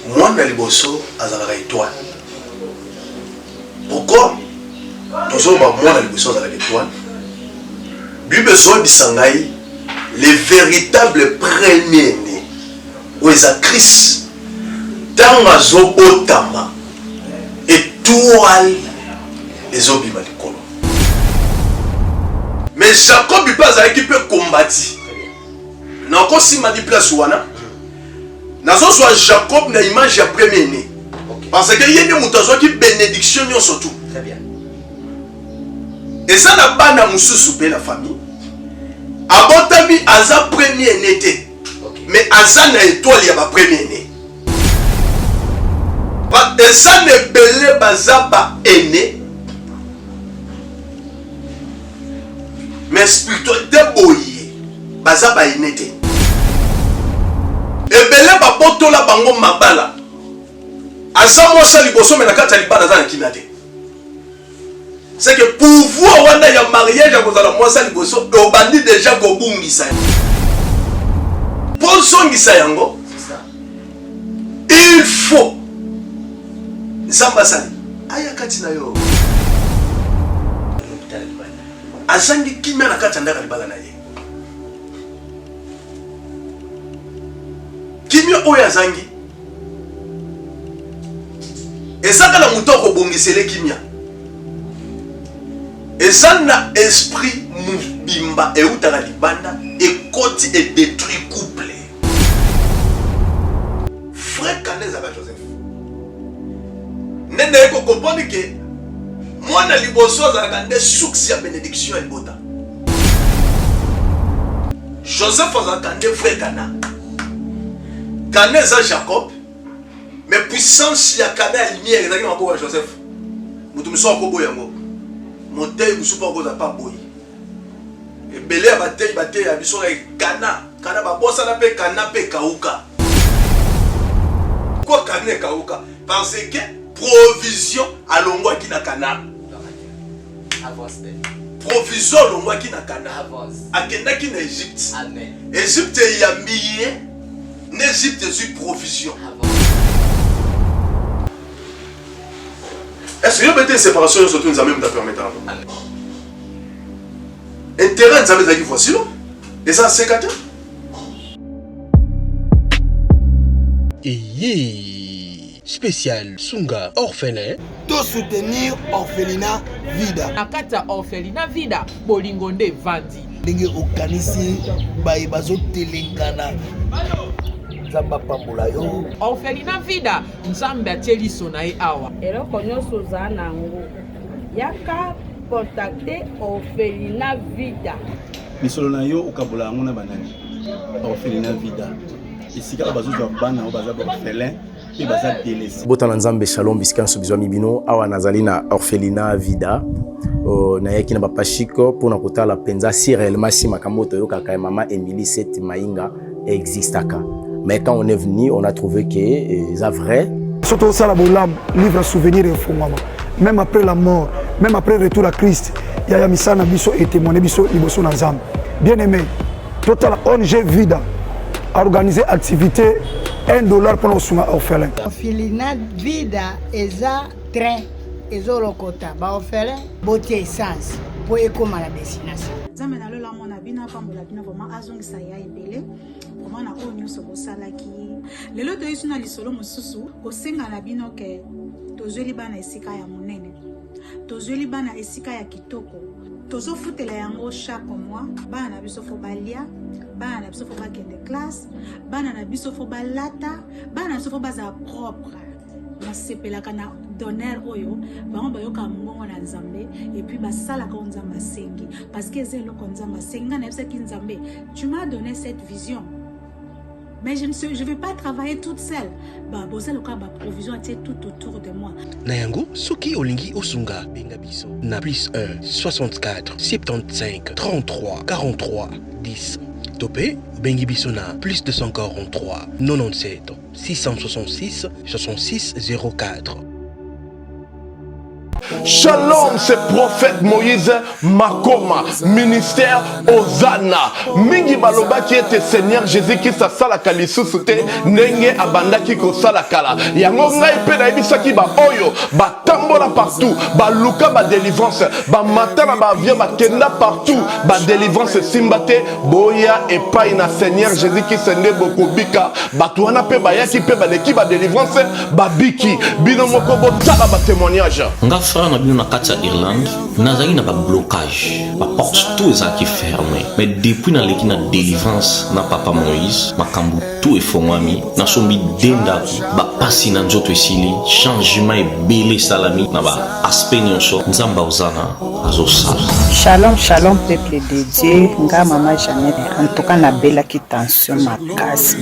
Moi, je suis à l'étoile. Pourquoi? Tout ça, moi, je suis à l'étoile. Bible Bisangaï, les véritables premiers-nés, où ils ont Christ, dans la Zobotama, étoile, les Obima de Kolo. Mais Jacob, il passe avec qui peut combattre. Il encore si manipulation. Nazo soit Jacob na image ya premier né. Parce que il y a des mutations qui bénédiction surtout. Très bien. Et ça n'a pas na mususu pe la famille. Abotami aza premier né té. Mais aza na étoile ya ba premier né. Et ça ne belé baza ba aîné. Mais spiritualité boyé baza ba aîné té. Ebele ba botola bango mabala. Asa mosa liboso mais na kata libala za na kinate. C'est que pouvoir wana ya mariage ya kozala mosa liboso obandi déjà ko bungisa. Pour songisa yango, c'est ça. Il faut Nzamba sali. Aya kati na yo. Azangi kimya na kata ndaka libala na ye. Kimia oya zangi ezaka na muto ko bongisele kimia ezana esprit mubimba eutaka libanda ekoti et détruit couple frère Kaneza ba Joseph nende ko comprendre que mwana liboso azaka nde succès ya bénédiction ebota Joseph azaka nde frère Kana Kaneza Jacob, mais puissance ya Kana ya lumière ezaki na maboko ya Joseph. Mutu miso akobo yango. Moteyi musu pa koza pa boyi. Ebele ya bateyi ya biso ya Kana babosa na pe Kana pe kauka. Quoi Kana kauka? Parce que provision alongwa ki na Kana. Avance. Provision alongwa ki na Kana. Avance. Akenda ki na Égypte. Amen. Égypte yambiye. N'Égypte est une provision. Est-ce que vous avez une séparation surtout nous avons permettre intérêt nous avons dit voici et ça c'est quatre. Et spécial Sunga orphelin. De soutenir orphelinat vida. Akata orphelinat vida bolingonde vandi. Ndenge okanisi bazo telengana. Orphelinat vida nzambe atieli sonae awa. Eloko nyonso za nango yaka contacter orphelinat vida. Misolo na yo okabola ngona banani. Orphelinat vida. Isika bazozwa bana baza orphelin et baza délaissé. Botana nzambe shalom biskanso bizwa mibino awa nazali na orphelinat vida. Na yaki na bapashiko pona kotala penza si réellement si makambo to yoka mama Emily Seti Mainga existaka. Mais quand on est venu, on a trouvé que c'est vrai. Surtout ça, la livre souvenir et fondement. Même après la mort, même après le retour à Christ, il y a Misana Bisso et témoigné Bisso Liboso Nazam. Bien aimé, total ONG Vida a organisé activité $1 pour nos orphelins. Orphelinat Vida eza train ezolokota ba orphelin beauté essence pour ekoma la destination. Zamena lola mona bina pambola bina vraiment azongisa ya ebele. Na onyo so bosalaki lelo to yisuna lisolo mosusu kosenga na bino ke tozweli bana esika ya monene tozweli bana esika ya kitoko tozofutela yango chaque mois bana na biso fo balia bana na biso fo bakende classe bana na biso fo balata bana na biso fo baza propre nasepelaka na donner oyo bango bayoka mbongo na nzambe et puis basalaka nzambe asengi parce que c'est eloko nzambe asengi na yebisaki nzambe tu m'as donné cette vision. Mais je ne vais pas travailler toute seule. Bah, bossa le cas, provision était tout autour de moi. Nayango, Soki Olingi Osunga, Bengabiso. Na plus 1, 64, 75, 33, 43, 10. Topé, Bengibiso na plus 243, 97, 666, 66, 04. Shalom, c'est prophète Moïse Makoma, ministère Ozana. Mingi baloba qui était Seigneur Jésus qui sa sala kalisusu te nenge abanda ki ko sala kala. Yango ngai pe na ebisa ki ba oyo ba tambola partout, ba luka ba délivrance, ba matana ba via ba kenda partout, ba délivrance simbate boya et pas na Seigneur Jésus qui sende boko bika. Ba tuana pe ba yaki pe ba leki ba délivrance ba biki bino moko bo tala ba témoignage. Nga frère na bino na kati ya Irlande nazali na ba blocage ba porte tout ezaki fermé mais depuis na leki na délivrance na papa Moïse makambu tout efongwami na sombi dendaki ba pasi na nzoto esili changement ebele salami na ba aspect nyonso nzamba ozana azosala. Shalom shalom peuple de Dieu nga mama Jeannette en tout cas na belaki tension makasi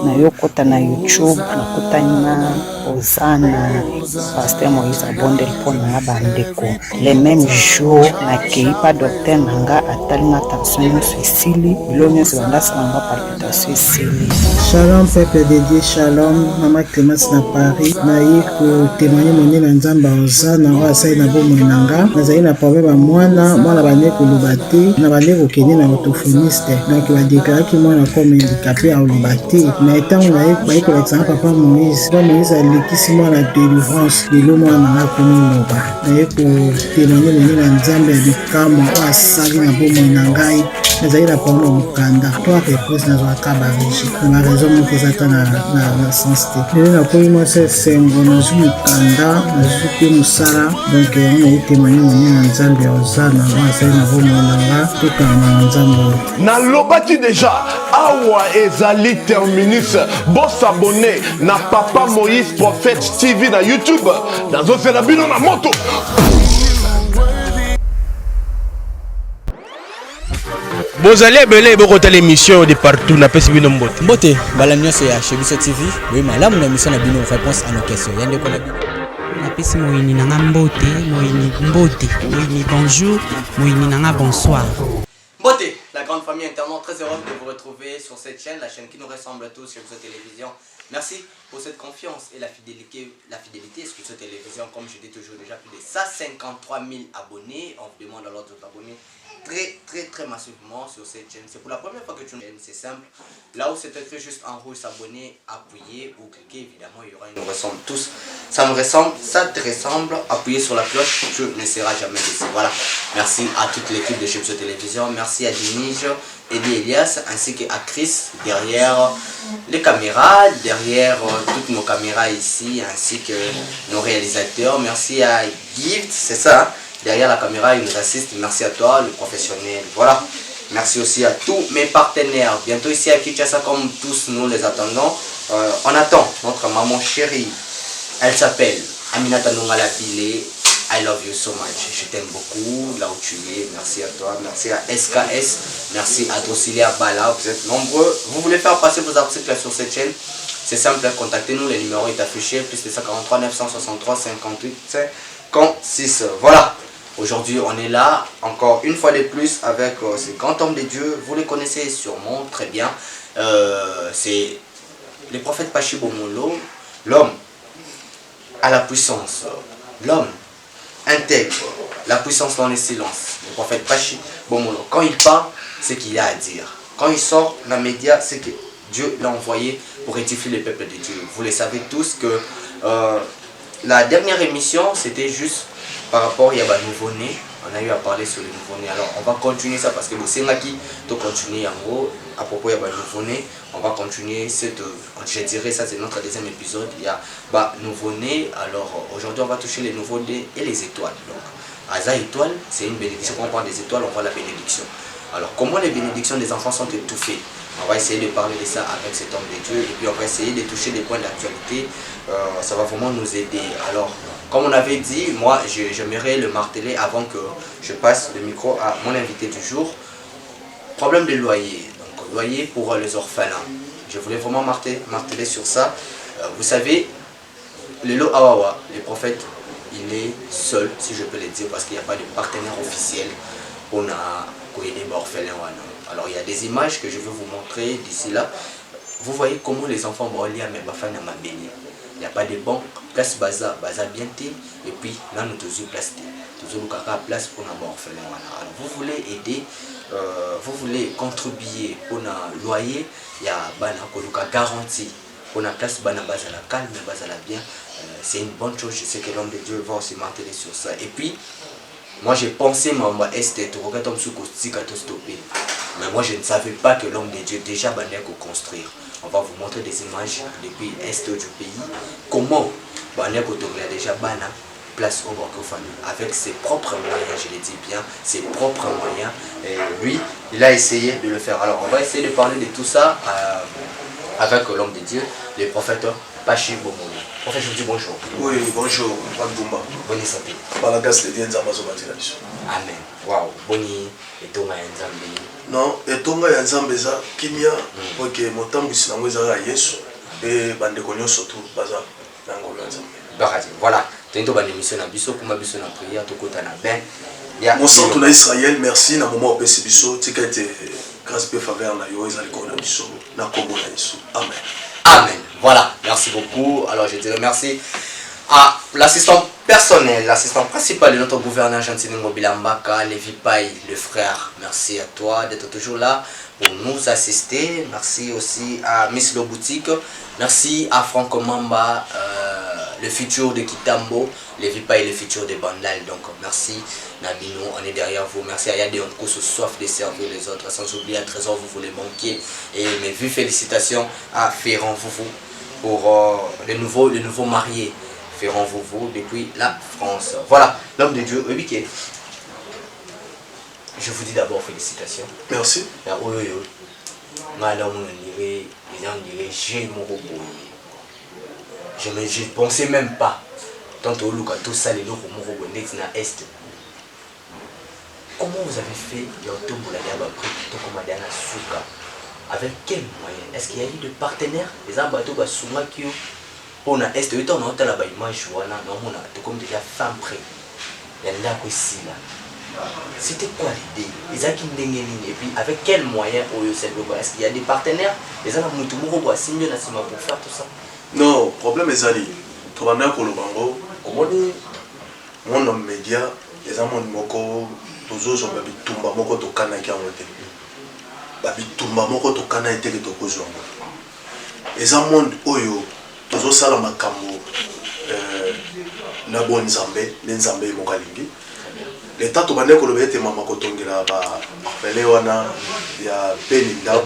na yokota na YouTube na kotani na Ozana pasteur Moïse abondel pona bandeko les mêmes jours na keipa docteur nanga atalinga tension esili bilonyo zibanda sanga palpitation esili. Shalom peuple de Dieu, shalom mama Clémence na Paris na yiko témoigner moni na nzamba Ozana wa sai na bomo nanga nazali na problème ya mwana bane koloba te na bane kokende na orthophoniste donc badéclaraki mwana comme handicapé aloba te na etango baye kolakisa papa Moïse alekisi mwana délivrance lelo mwana nanga komoloba naye kotémoigner moni na nzambe ya bikamwa oyo asali na bomo na ngai nazali na problème ya mokanda to repose nazwaka barégi na baraison moko ezata na sens te lelo nakomi mwasi esengo nazwi mokanda nazwi mpe mosala donc yango naye témoigner moni na nzambe ya Ozana azali na bomo nanga tokanga na nzambe nalobaki déjà awa ezali terminus bosabone na papa Moïse prophète TV na YouTube nazozela bino na moto. Bozali ebele bokota l'émission de partout na pesi bino mbote. Mbote bala nyonso ya Chebiso TV. Oui malamu na émission na bino réponse à nos questions. Yande ko na bino. Na pesi moyini nanga mbote, moyini bonjour, moyini nanga bonsoir. Mbote, la grande famille internaute, très heureuse de vous retrouver sur cette chaîne, la chaîne qui nous ressemble à tous sur cette télévision. Merci pour cette confiance et la fidélité sur cette télévision. Comme je dis toujours, déjà plus de 153 000 abonnés. On vous demande alors de vous abonner très massivement sur cette chaîne. C'est pour la première fois que tu nous aimes, c'est simple. Là où c'est écrit juste en rouge, s'abonner, appuyer ou cliquer, évidemment, il y aura une. Nous ressemble tous. Ça me ressemble, ça te ressemble. Appuyez sur la cloche, tu ne seras jamais déçu. Voilà. Merci à toute l'équipe de Chebiso Télévision. Merci à Dinige, Eddie Elias, ainsi qu'à Chris, derrière les caméras, derrière toutes nos caméras ici, ainsi que nos réalisateurs. Merci à Gift, c'est ça, hein? Derrière la caméra, il nous assiste. Merci à toi, le professionnel. Voilà. Merci aussi à tous mes partenaires. Bientôt ici à Kinshasa, comme tous nous les attendons. On attend notre maman chérie. Elle s'appelle Aminata Nongala Bilé. I love you so much. Je t'aime beaucoup là où tu es. Merci à toi. Merci à SKS. Merci à Drosilia Bala. Vous êtes nombreux. Vous voulez faire passer vos articles sur cette chaîne? C'est simple. Contactez-nous. Le numéro est affiché. Plus de 143 963 58 56. Voilà. Aujourd'hui, on est là, encore une fois de plus, avec ce grand homme de Dieu. Vous les connaissez sûrement très bien. C'est le prophète Pachi Bomolo, l'homme à la puissance, l'homme intègre, la puissance dans le silence. Le prophète Pachi Bomolo, quand il parle, c'est ce qu'il a à dire. Quand il sort dans les médias, c'est que Dieu l'a envoyé pour édifier le peuple de Dieu. Vous le savez tous que la dernière émission, c'était juste par rapport à un nouveau-né. On a eu à parler sur le nouveau-né. Alors on va continuer ça parce que c'est là qui doit continuer en gros. À propos de nouveau-né, on va continuer cette. Je dirais ça c'est notre deuxième épisode. Il y a nouveau-né. Alors aujourd'hui on va toucher les nouveaux-nés et les étoiles. Donc Aza étoile, c'est une bénédiction. Quand on parle des étoiles, on voit la bénédiction. Alors comment les bénédictions des enfants sont étouffées? On va essayer de parler de ça avec cet homme de Dieu. Et puis on va essayer de toucher des points d'actualité. Ça va vraiment nous aider. Alors comme on avait dit, moi j'aimerais le marteler avant que je passe le micro à mon invité du jour. Problème de loyer. Donc loyer pour les orphelins. Je voulais vraiment marteler sur ça. Vous savez, Lelo Awawa, le prophète, il est seul, si je peux le dire, parce qu'il n'y a pas de partenaire officiel pour aider les orphelins. Alors il y a des images que je vais vous montrer d'ici là. Vous voyez comment les enfants vont lire mes bafans à ma béni. il n'y a pas de banque, place baza bien té, et puis là nous tous place té. Toujours le place pour un orphelin. Alors vous voulez aider, vous voulez contribuer pour un loyer, il y a une garantie. Pour la place, bana base à la calme, base à la bien. C'est une bonne chose. Je sais que l'homme de Dieu va aussi m'atteler sur ça. Et puis, moi j'ai pensé, maman, mais moi je ne savais pas que l'homme de Dieu déjà banait qu'au construire. On va vous montrer des images depuis l'est du pays. Comment banait qu'au déjà bana place au Burkina avec ses propres moyens, je le dis bien, ses propres moyens. Et lui, il a essayé de le faire. Alors on va essayer de parler de tout ça avec l'homme de Dieu, le prophète Pachi Bomoni. Prophète, je vous dis bonjour. Oui, bonjour, Bumba. Bonne santé. Balagas le Dienza Mazobati. Amen. Waouh, Boni et Tonga Nzambe. Non, et Tonga Nzambe za kimia, ok, motambu sinangweza ga Yesu et bande konyo surtout baza nangolo Nzambe. Voilà, tento bande mission na biso kuma biso na prière to kota na ben. Mon centre na Israël, merci na moment opesi biso tika ete grâce pe faveur na yo ezali ko na biso na kombo na Yesu. Amen. Amen. Voilà, merci beaucoup. Alors je dirais merci à l'assistant personnel, l'assistant principal de notre gouverneur Gentine Mobilambaka, Lévi Paye, le frère. Merci à toi d'être toujours là pour nous assister. Merci aussi à Miss Lo Boutique. Merci à Franco Mamba, le futur de Kitambo. Lévi Paye, le futur de Bandal. Donc merci Nabino, on est derrière vous. Merci à Yade Onko, ce soif de servir les autres. Sans oublier à Trésor, vous les banquiers. Et mes vues félicitations à Ferrand Vouvou pour le nouveau marié. Ferrand Vouvou depuis la France. Voilà, l'homme de Dieu, Obiké. Je vous dis d'abord félicitations. Merci. Je ne pensais même pas. Tantôt, tout ça, les locaux na Est. Comment vous avez fait avec quels moyens? Est-ce qu'il y a eu de partenaires? Les abattus qui on a Est, on a la image, on a comme déjà femme près. C'était quoi l'idée? Et puis avec quels moyens? Est-ce qu'il y a des partenaires? Les gens pour faire tout ça? Non, problème est ali. Tu vas dire que le bango, mon homme média, les gens moko, tous eux ont babi tumba moko to kana qui a monté. Babi tumba moko to kana été que to kozo. Les gens monde oyo, tous eux sala makambo, na bon nzambe, nzambe mokalingi. L'état tu vas dire que le bête mama kotongela ba, appelé wana ya peninda.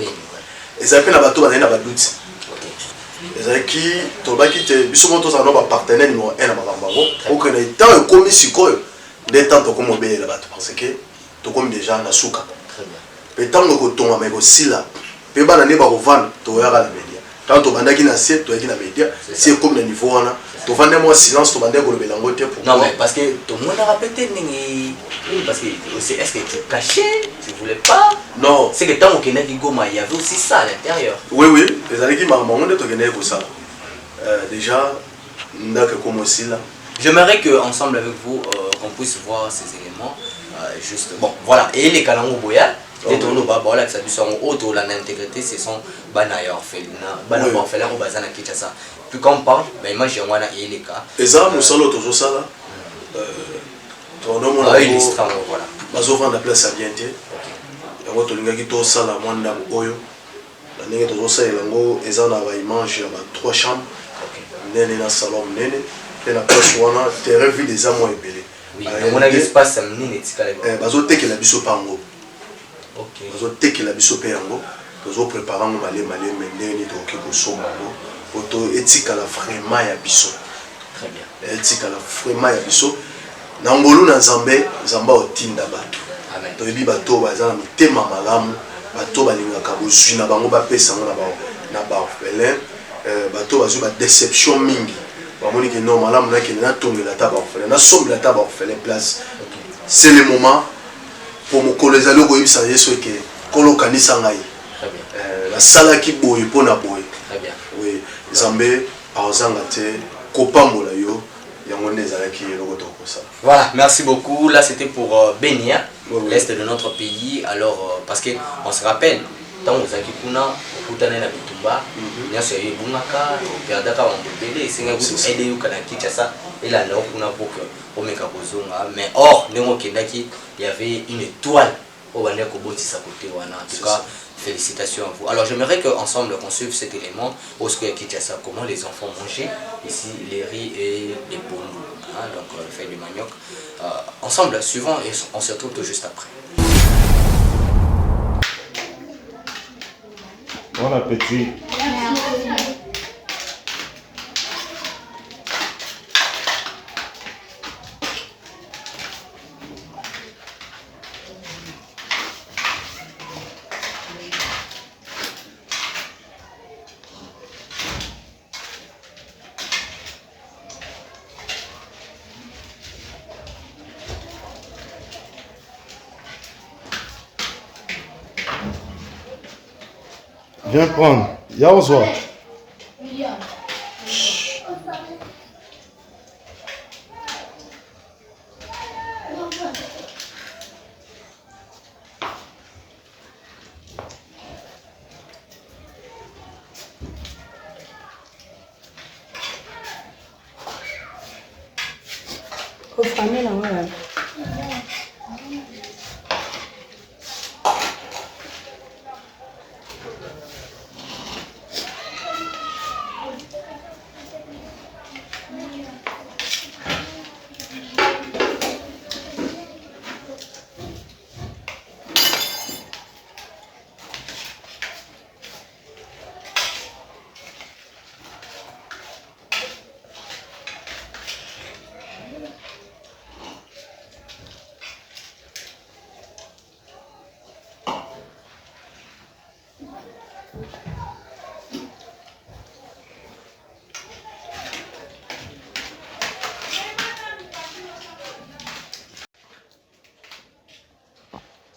Et ça fait la bateau na ba doute. Ezaki tobaki te biso moto za no ba partenaire no ena makambango ok na temps comme sikoyo des temps to comme belela bato parce que to comme déjà na suka très bien pe tango ko tonga me ko sila pe bana ne ba ko vendre to ya la media tant to bandaki na set to yaki na media c'est comme na niveau wana to vendre moi silence to bandeko le belango te pour non mais parce que tout le monde a répété parce que est-ce que tu cachais, tu voulais pas? Non. C'est que tant qu'on est Goma, il y avait aussi ça à l'intérieur. Oui, oui. Les années qui m'ont demandé de gagner pour ça. Déjà, on a que comme aussi là. J'aimerais qu'ensemble avec vous, qu'on puisse voir ces éléments. Juste, bon, voilà. Et les Kalango Boya, les tournois Babola, ça sont auto, l'intégrité, ce sont Banaya Orphelina, Banaya Orphelina, ou Bazana Kitchasa. Puis quand on parle, ben moi j'ai un Wana et les cas. Et ça, nous sommes toujours ça là. Voilà. Bazova na place à bienté. Yango tolingaki to sala mwanda oyo. Na ndenge tozo sala yango eza na ba image ya ba 3 chambres. Nene na salon nene. Et na place wana terrain vide des amours ebele. Oui, on a espace nene tikala. Bazo tekela biso pango. OK. Bazo tekela biso pe yango. Tozo préparer ngo malé ndenge to ki ko soma ngo. Poto etika la vraiment ya biso. Très bien. Etika la vraiment ya biso. Nangolu na Nzambe, Nzamba otinda bato. Amen. Toyebi bato baza na mitema malamu, bato balingaka bozwi na bango bapesa ngo na ba orphelin, bato bazwi ba déception mingi. Bamoni ke non malamu na kende na tongela ta ba orphelin, na sombela ta ba orphelin place. C'est le moment pour mokolo ezali koyebisa Yesu ke kolo kanisa ngai. Très bien. La sala ki boye pona boye. Très bien. Oui, Nzambe azanga te kopambola yo. Voilà, merci beaucoup. Là, c'était pour Benia, l'est de notre pays. Alors, parce qu'on se rappelle, tant que vous avez Maloba, il y a ce Bungaka, il y a Dakar en Bélé, c'est un groupe aidé au Canada Kinshasa, et là, on a beaucoup de Mekabozonga. Mais or, il y avait une étoile au Bandé Koboti sa côté. En tout cas, félicitations à vous. Alors, j'aimerais qu'ensemble, qu'on suive cet élément, au Square Kinshasa, comment les enfants mangeaient ici les riz et les pondous, hein, donc le fait du manioc. Ensemble, suivant, et on se retrouve tout juste après. Bon appétit. Viens prendre. Yaouzwa.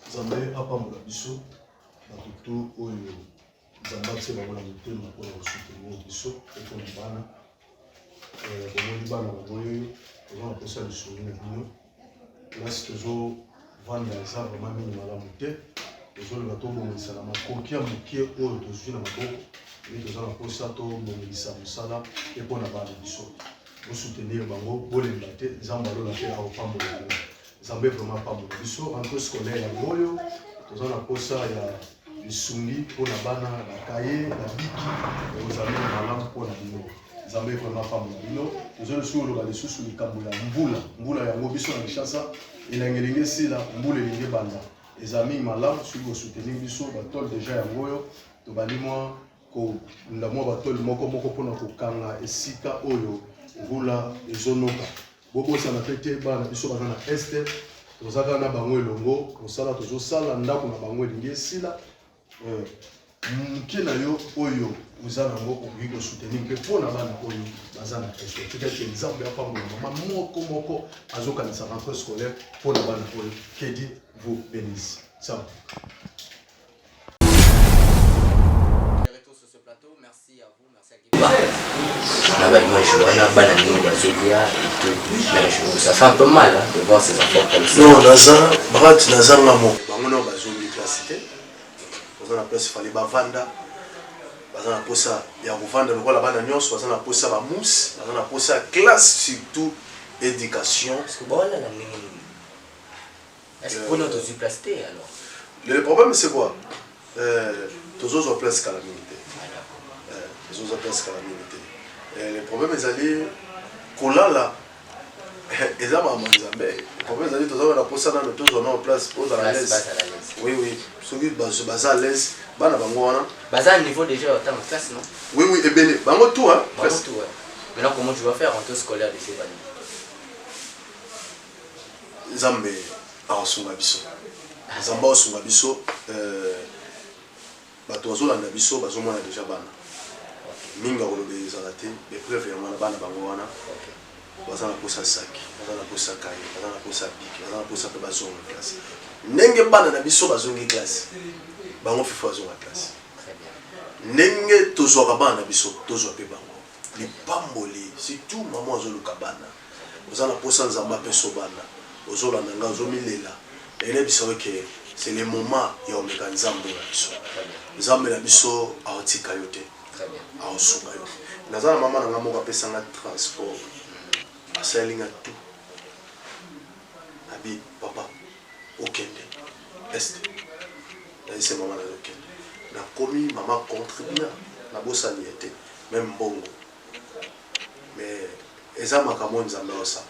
Nzambe apambola biso bato oyo Nzambe atie bango na motema mpona kosoutenir biso mpona bana bomoni bana bango oyo toza na posa lisolo na bino place tozovanda eza vraimen mingi malamu te tozolinga tobongisa na makoki ya moke oyo tozwi na maboko epi toza na posa tobongisa mosala mpe mpona bana biso bosoutenir bango bolemba te Nzambe alola mpe akopambola bango Nzambe vraiment pambola biso rentrée scolaire yango oyo toza na posa ya lisungi mpona bana bakaye na biki ozali na malamu mpona bino Nzambe vraiment pambola bino tozali lisusu oloba lisusu likambo ya mbula yango biso na Kinshasa elengelingi esila mbula elingi ebanda eza mingi malamu soki kosoutenir biso batole deja yango oyo tobandi mwa kolunda mwa batole moko mpona kokanga esika oyo mbula ezonoka bobosana mpe te bana biso baza na este tozaka na bango elongo mosala tozosala ndako na bango elingi esila moke na yo oyo oza nango okoki kosoutenir mpe mpona bana oyo baza na este peut-être exemple ya pambola mama moko azokanisa rentrée scolaire mpona bana oyo que Dieu vous bénisse. Ciao. Merci à vous, merci à ça fait un peu mal hein, de voir ces enfants comme ça. Non, Naza Ngamo. Bangono bazongi classité. Baza na place fallait bavanda. Baza na posa ya kovanda lokola bana nyonso, baza na posa ba mousse, baza na posa classe surtout éducation. Parce que bon là la est-ce que vous n'avez pas placé alors? Le problème c'est quoi? Tous ont place calamité. Tous ont place calamité. Le problème est allé kolala. Et ça m'a Nzambe. Le problème est allé tous ont posé dans tous on en place aux à l'aise. Oui. Ceux qui basent à l'aise, bana bango wana. Basé à niveau déjà en classe non? Oui, et bien bango tout hein. Bango tout ouais. Maintenant comment tu vas faire en tout scolaire de ces années? Nzambe asunga biso. Nzamba asunga biso bato bazolanda biso bazomona déjà bana. Minga olobe ezalate épreuve ya mwana bana bango wana. Baza na posa saki, baza na posa kaye, baza na posa biki, baza na posa pe bazonga classe. Ndenge bana na biso bazongi classe. Bango fifa bazonga classe. Très bien. Ndenge tozwaka bana na biso tozwa pe bango. Lipamboli, surtout maman azoluka bana. Baza na posa nzamba pe so bana. Ozolanda nga ozomilela. Et c'est le moment où on est en Nzambe na biso. Nzambe na biso aotika yote. Très bien. aosunga yo naza na mama nanga moko apesanga transport asalinga tout abi papa okende este naise mama nazokende nakomi mama contribua nabosani ete même mbongo mais eza makambo nzambe osala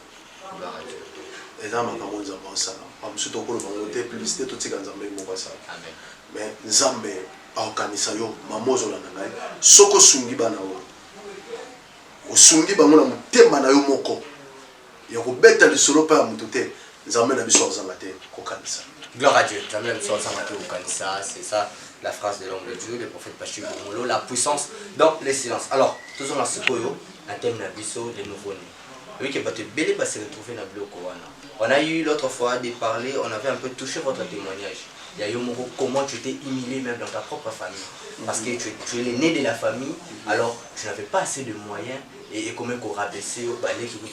eza makambo nzambe osala bamosusu tokolo bango te publicité totika nzambe moko asala mais nzambe aokanisa yo mama ozolanda ngai soki osungi bana oyo osungi bango na motema na yo moko ya kobeta lisolo mpe ya moto te nzambe na biso azanga te kokanisa. Gloire à Dieu. Nzambe na biso azanga te kokanisa. C'est ça la phrase de l'homme de Dieu, le prophète Patrick Lumumolo, la puissance dans le silence. Alors, tous on a ce koyo, la thème na biso de nouveau-nés. Oui, que bateau belé va se retrouver dans le Kowana. On a eu l'autre fois de parler, on avait un peu touché votre témoignage. Il y a eu comment tu t'es humilié même dans ta propre famille. Parce que tu es l'aîné de la famille, alors tu n'avais pas assez de moyens et comment qu'on rabaissait au balai qui vous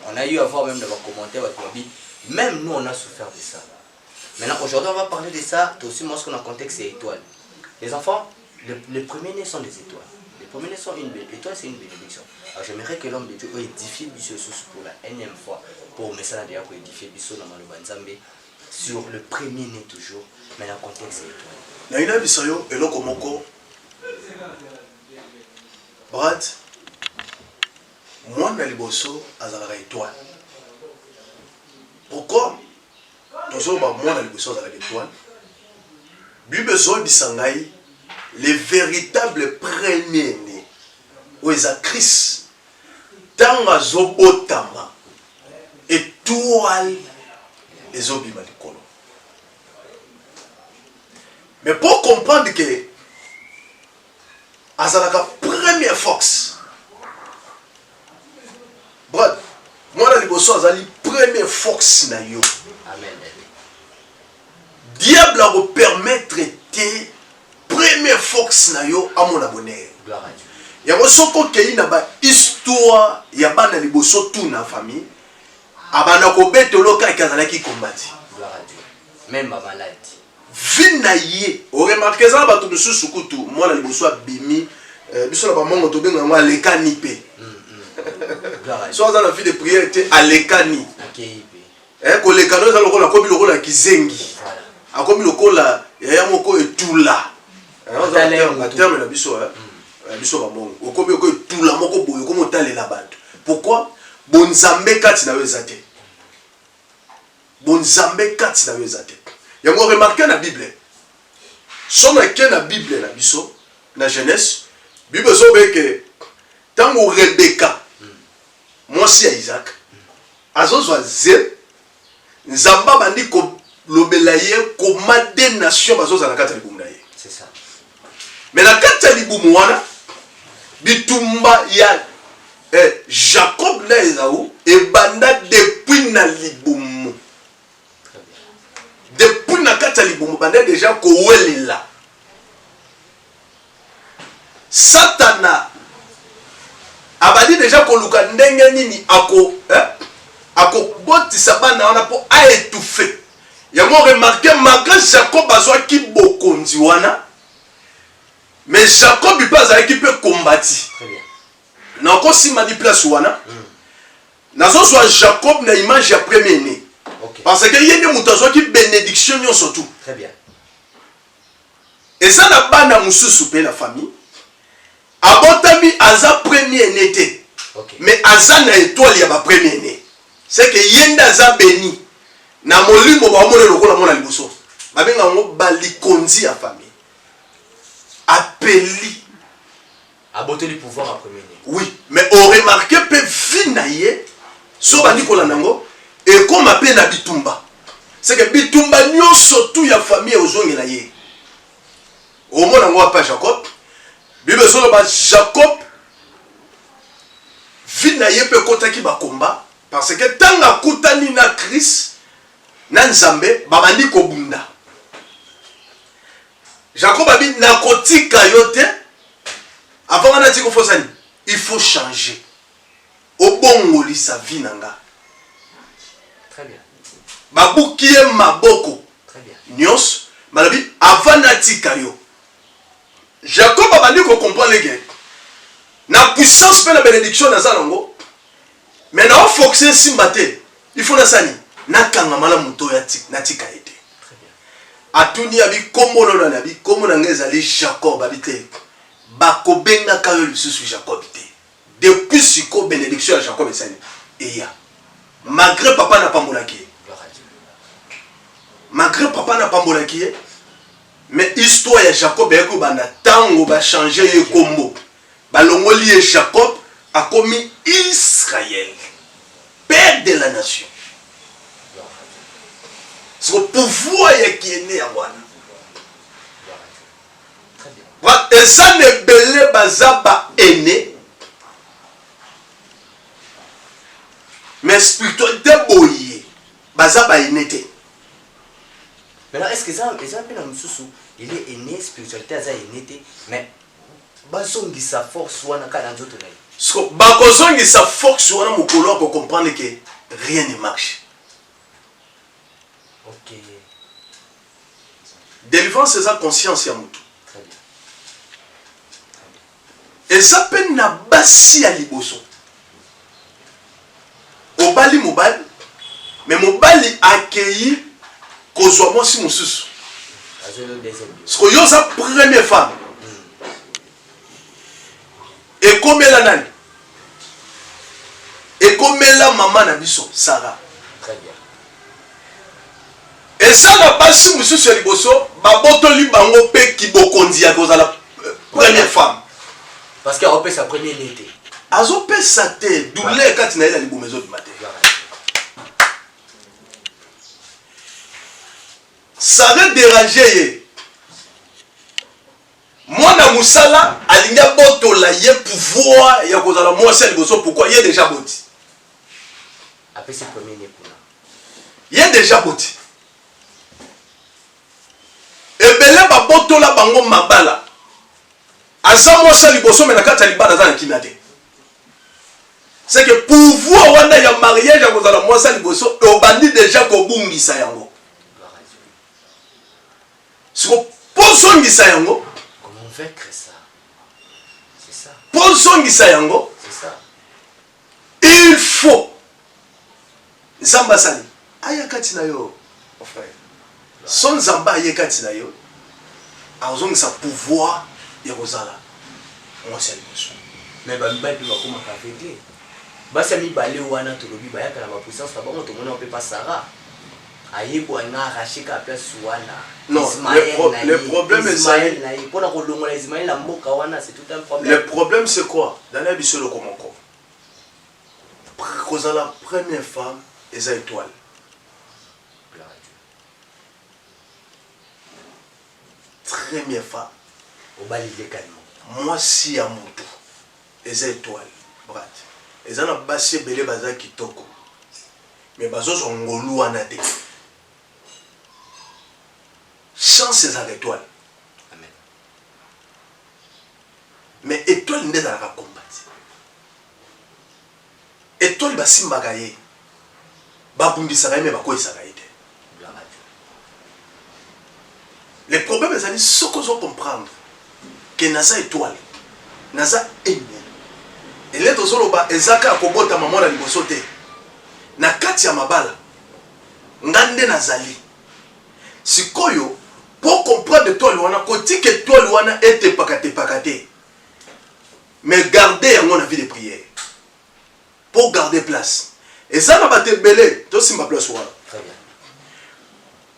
on a eu à voir même dans vos commentaires, même nous on a souffert de ça. Maintenant aujourd'hui on va parler de ça, aussi moi ce qu'on a contexte c'est étoiles. Les enfants, les premiers-nés sont des étoiles. Les premiers-nés sont une étoile, c'est une bénédiction. Alors j'aimerais que l'homme de Dieu édifie Bissou pour la énième fois, pour me ça d'ailleurs pour édifier Bissou dans le Nzambe sur le premier-né toujours, mais le contexte c'est étoile. Naina bisayo eloko moko Brad mwana liboso azalaka étoile. Pourquoi toujours mwana liboso azalaka étoile? Bible ezobisa ngai les véritables premiers-nés oyo eza Christ ntango azobotama étoile ezobima likolo. Mais pour comprendre que azalaka première force, brad, moi na liboso azali première force na yo. Amen. Diable a permettre te première force na yo à mon abonné. Gloire à Dieu. Yango soko kei na ba histoire ya bana liboso tout na famille. Abana ko betolo ka kazalaki kombati. Gloire à Dieu. Même ma maladie. Vinaye, o remarqué ça ba tout sous kutu, moi na liboso abimi, biso na ba mongo to benga ngwa lekani pe. So za na vie de prière était alekani. Ko lekano za lokola ko bi lokola kizengi. Akomi lokola ya moko etula. En terme na biso biso ba mongo. Okomi ko etula moko boyo ko motale la bato. Pourquoi? Bonzambe kati na wezate. Bonzambe kati na wezate. Yango remarqué na Bible. Somme que na Bible na biso na Genèse, Bible sobe que tango Rebecca mwasi ya Isaac azozwa ze nzamba bandi ko lobela ye koma de nation bazoza na kati ya libumu na ye. C'est ça. Mais na kati ya libumu wana bitumba ya Jacob na Esaü ebanda depuis na libumu. Depuis na kati ya libumu banda déjà kowelela. Satana abadi déjà koluka ndenge nini ako botisa bana wana po a étouffé. Yango remarqué malgré Jacob azwaki bokonzi wana, mais Jacob il pas avec peut combattre. Très bien. Na ko si manipulation wana. Nazo soit Jacob na image ya premier-né. Okay. Parce que yende mutu azwaki bénédiction nyo surtout. Très bien. Et ça na bana mususu pe la famille. Abotami aza premier-né te. Okay. Mais aza na étoile ya ba premier-né. C'est que yenda aza béni. Na molimo ba omone lokola mona liboso. Ba benga ngo balikonzi ya famille. Appeli aboter le pouvoir à premier-né. Oui, mais on remarque pe vinaye so bandi kolanda ngo et comme appelle na bitumba. C'est que bitumba nyonso tout ya famille ozongela ye. Au mona ngo apa Jacob. Bible solo ba Jacob vinaye pe kotaki ba komba parce que tanga kutani na Christ na Nzambe babandi ko bunda. Jacob a dit na kotika yote avant on a dit qu'il faut il faut changer. Au bon li sa vie nanga. Très bien. Babukie maboko. Très bien. Nyos malabi avant na tika yo. Jacob a dit qu'on comprend les gars. La puissance de la bénédiction dans Zanango. Mais non, il faut que c'est simbaté. Il faut que ça n'y. Nakanga mala muto ya natika été. Atuni abi komolo na abi komolo ngeza ali Jacob habité. Bako benga kayo lisusu Jacob té. Depuis siko bénédiction à Jacob esani. Et ya. Malgré papa n'a pas molaki. Malgré papa n'a pas molaki. Mais histoire de Jacob est que tango va changer le combo. Balongoli et Jacob a commis Israël, père de la nation. C'est le pouvoir qui est né à Wana. Et ça ne belé bazaba est né. Mais spiritualité boyé. Bazaba est né. Maintenant, est-ce que ça appelle un sous il est né, spiritualité, ça est né, mais basongi sa force wana kana nzoto na ye. Bakozongi sa force wana mokolo pour comprendre que rien ne marche. OK. Délivrance c'est sa conscience ya mutu. Très bien. Et ça peine na basi ya liboso. Obali mobali, mais mobali accueilli kozwa mosi mususu. Parce que yo sa première femme. Et comme elle a et comme elle a maman na biso Sarah. Très bien. Et ça n'a pas si mususu ya liboso ba botoli bango pe ki bokonzi ya kozala première femme. Parce qu'elle a fait sa première été. Azo pe sa te douleur quand na ela libomezo du matin. Ça va déranger. Moi, na musala, alinga boto la ye pouvoir, ya kozala moi c'est liboso pourquoi il est déjà boti. Après ses premiers nés pour là. Il est déjà boti. Et belé ba boto la bango mabala. Asa moi c'est liboso mais na kata libana za na kinate. C'est que pouvoir wana ya mariage ya kozala moi c'est liboso et obandi déjà ko bungisa yango. Comment vaincre ça? C'est ça. C'est ça. Il faut. Zamba sali. Aya katina yo, mon frère. Son zamba aya katina yo. Azong sa pouvoir ya kozala. Moi c'est le besoin. Mais ba mi ba pe ba koma ka aveuglé. Ba sa mi ba le wana to lobi ba ya kana ba puissance ta ba on to mona on peut pas Sarah. Non, le problème est ça. Le problème c'est quoi? Dans la vie sur le Komoko. Cause la première femme est à étoile. Première femme. Moi si à mon tour. Les étoiles. Brat. Et ça n'a pas si belé baza kitoko. Mais bazo sont ngolou anate. Chance c'est à l'étoile. Amen. Mais étoile n'est pas la combattre. Étoile va simbagaye. Babundi sagaye mais bakoi sagaye. Le problème est ce qu'on doit comprendre que naza étoile, naza ennemi. Et les deux autres ezaka kobota maman na libosote. Na kati ya mabala. Ngande nazali. Sikoyo pour comprendre toi wana koti que toi wana était pakate. Mais garder à mon avis de prière. Pour garder place. Et ça n'a pas été belé, toi si ma place wana. Très bien.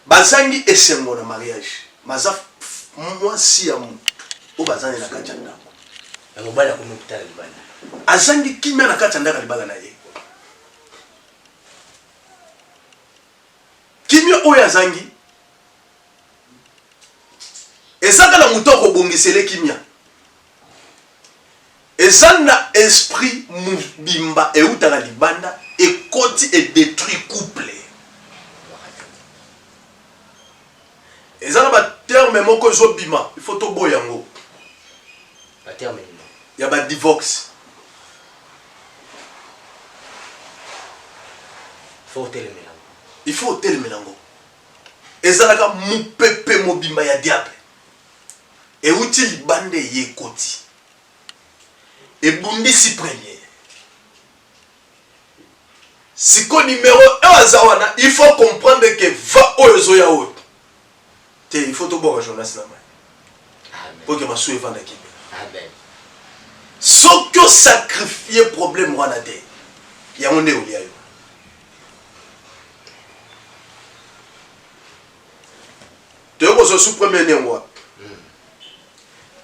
Bazangi esengo na mariage. Maza moi si amu. O bazangi na kachanda. Na mobala ko mopitala libana. Azangi kimya na kachanda ka libala na ye. Kimya oya azangi. Ezaka la mutoko bongisele kimya. Ezana esprit mubimba e utaka libanda et koti et détruit couple. Ezana ba terme moko zo bima, il faut to boyango. Ba terme ni. Ya ba divorce. Il faut hôtel melango. Ezana ka mupepe mobimba ya diable. et outil bande yekoti et bundisi premier siko numéro 1 azawana il faut comprendre que va ozo ya o te il faut to boka journaliste na mai pour que ma soué vanda ki amen so que sacrifier problème wana te ya onde olia yo te ko so sous premier néwa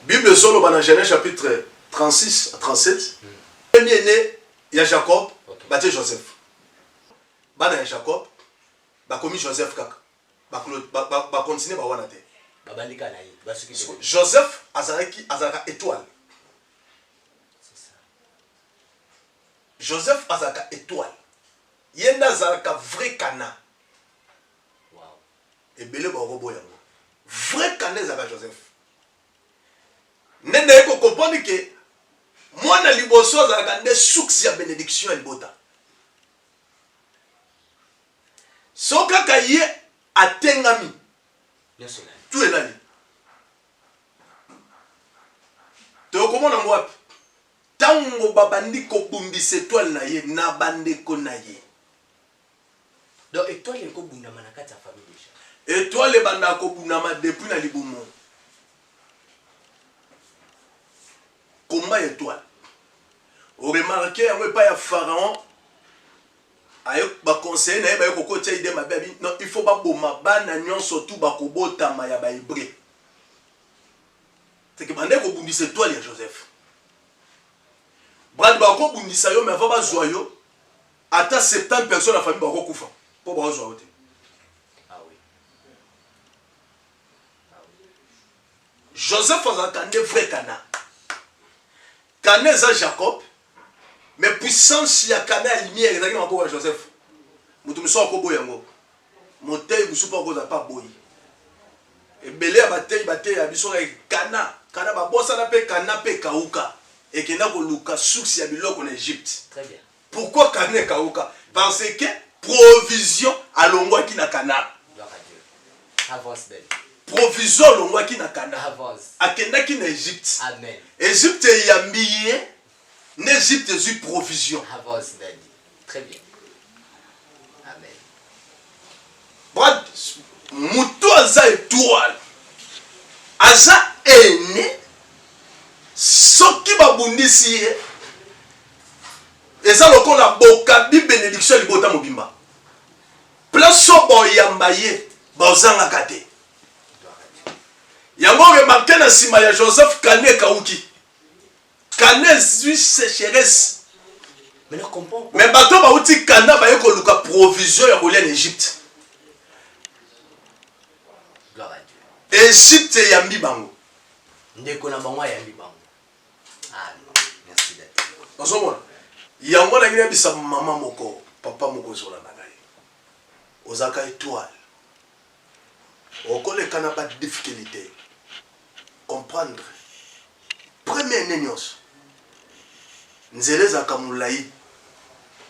Bible solo dans Genèse chapitre 36 à 37 premier né il y a Jacob baptisé Joseph bana Jacob ba commis Joseph kaka ba continuer ba wana te ba bandika na yi ba suki Joseph azaka étoile Joseph azaka étoile yenda azaka vrai kana wow et belé ba robo yango vrai kana azaka Joseph nende eko comprendre que mwana liboso azaka nde succès ya bénédiction elbota soka kaye atengami tu es nani to komona ngwapi tango babandi ko bumbisa étoile na ye na bandeko na ye donc étoile ko bundama na kati ya famille déjà étoile banda ko bundama depuis na libumo combat étoile au remarqué yango pas ya pharaon ayo ba conseiller na ye ba ko kotia ide mabe non il faut ba boma bana nyonso tout ba kobota ma ya ba hébreu c'est que bande ko bumbisa étoile ya Joseph brad ba ko bumbisa yo mais va ba zoyo ata 70 personnes la famille ba ko kufa pour ba zoyo te ah oui Joseph a kande vrai kana kana za Jacob mais puissance ya kana lumière ezaki na maboko ya Joseph mutu miso akobo yango motei busu pa koza pa boyi ebele ya batei ya biso kana ba bossa na pe kana pe kauka et que na ko luka succès ya biloko na Égypte. Très bien. Pourquoi kana kauka? Parce que provision alongwaki na kana. Gloire à Dieu. Avance belle. Provision alongwaki na kana. Avance. Akendaki na Égypte. Amen. Égypte yambiye n'Égypte eu provision. Avance belle. Très bien. Amen. Brad muto aza étoile. Aza ene soki babundisi ye eza lokola bokabi bénédiction libota mobimba place boyamba ye bozanga te yango remarqué na sima ya Joseph kane kauki kane zui sécheresse mais bato bauti kana baye koluka provision ya kolia na Égypte Égypte yambi bango ndeko na bango yambi bango. Ah non, merci d'être. Osomona. Yango na ngina bisa mama moko, papa moko zola na ngai. Ozaka étoile. Okole kana ba difficulté. Comprendre. Premier nenyos. Nzeleza kamulai.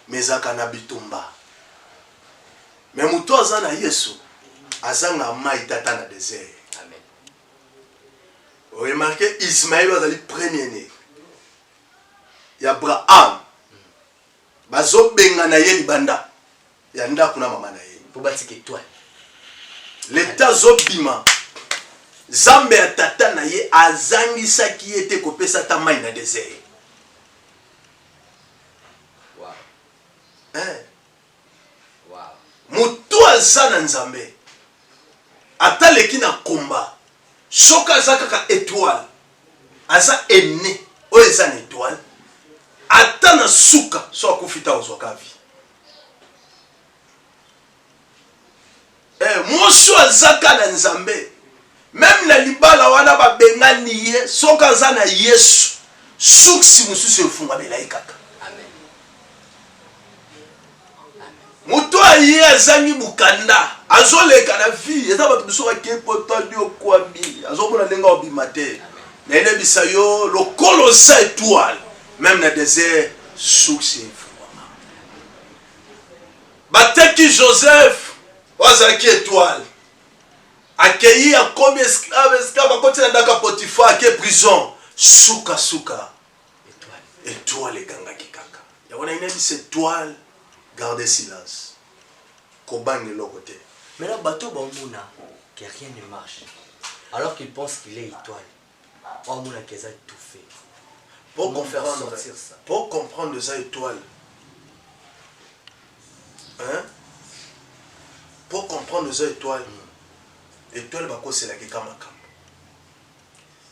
Mezaka na bitumba. Mais muto azana Yesu azanga mai tata na désert. Vous remarquez, Ismaël a le premier né. Il y a Abraham. Bazo benga na ye libanda. Ya nda kuna mama na ye. Pour batike étoile. L'état zobima. Zambe ya tata na ye azangisa ki ete kopesa ta mai na désert. Wow. Hein? Wow. Mutu azana nzambe. Ata leki na komba. Soka zakaka étoile aza ene o eza na étoile ata na suka so akufita ozwaka vi mosu azaka na nzambe même na libala wana babengani ye soka aza na Yesu suksi mususu efunga belayi kaka amen mutu aye azangi bukanda azoleka na vie eza bato biso ke potandi okwami azomona ndenga obimate na ene bisayo lokolo sa étoile même na désert succès fouama bateki Joseph wazaki étoile Accueilli à comme esclave, à côté de la Potiphar, qui est prison. Souka. Étoile, ganga kikaka. Il y a une étoile, gardez silence. Koban de l'autre côté. Mais là, bateau Bambouna, que rien ne marche. Alors qu'il pense qu'il est étoile. Bambouna qui a tout fait. Pour faire sortir ça. Pour comprendre ça étoile. Hein? Pour comprendre ça étoile. Étoile bako c'est la keka makam.